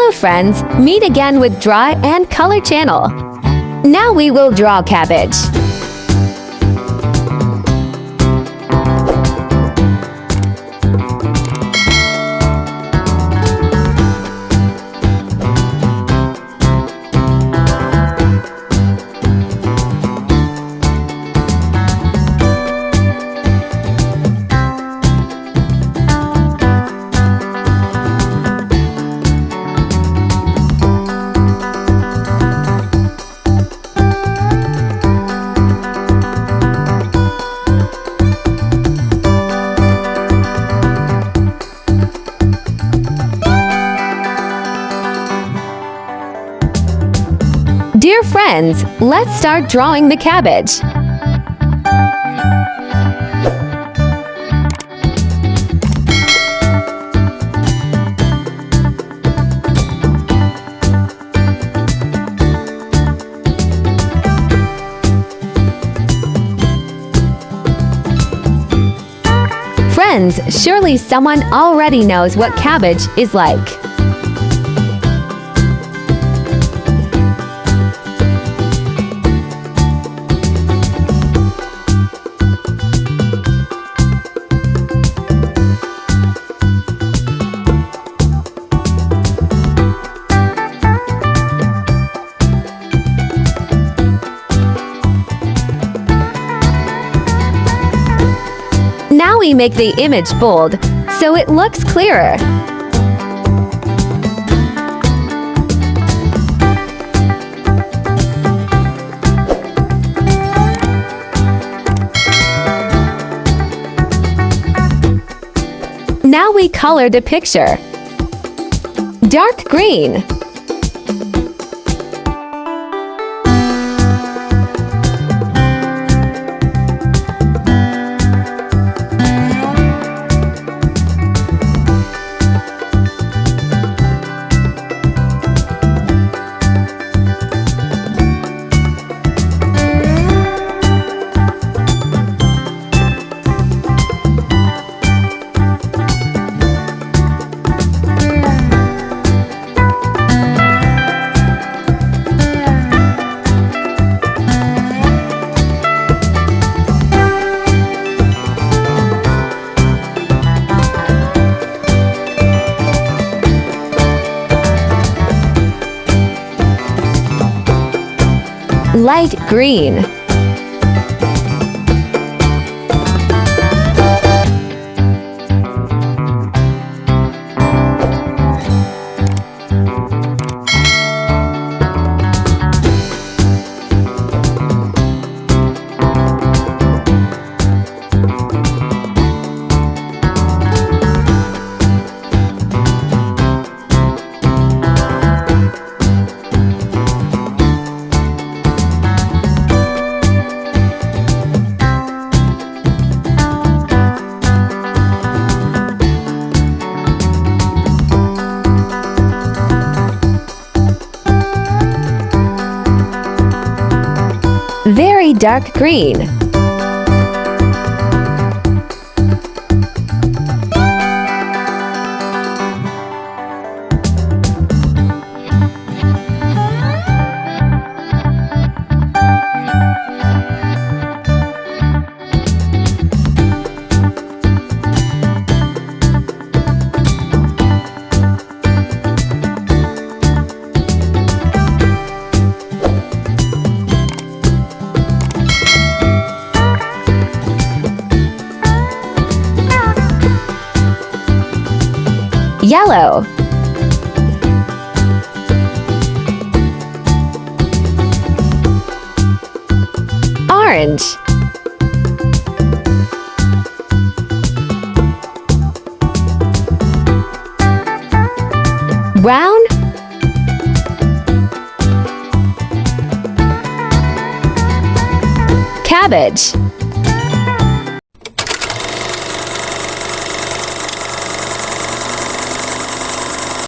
Hello friends, meet again with Dry and Color channel. Now we will draw cabbage. Dear friends, let's start drawing the cabbage. Friends, surely someone already knows what cabbage is like. Now we make the image bold, so it looks clearer. Now we color the picture. Dark green. Light green. Very dark green. Yellow. Orange. Brown. Cabbage.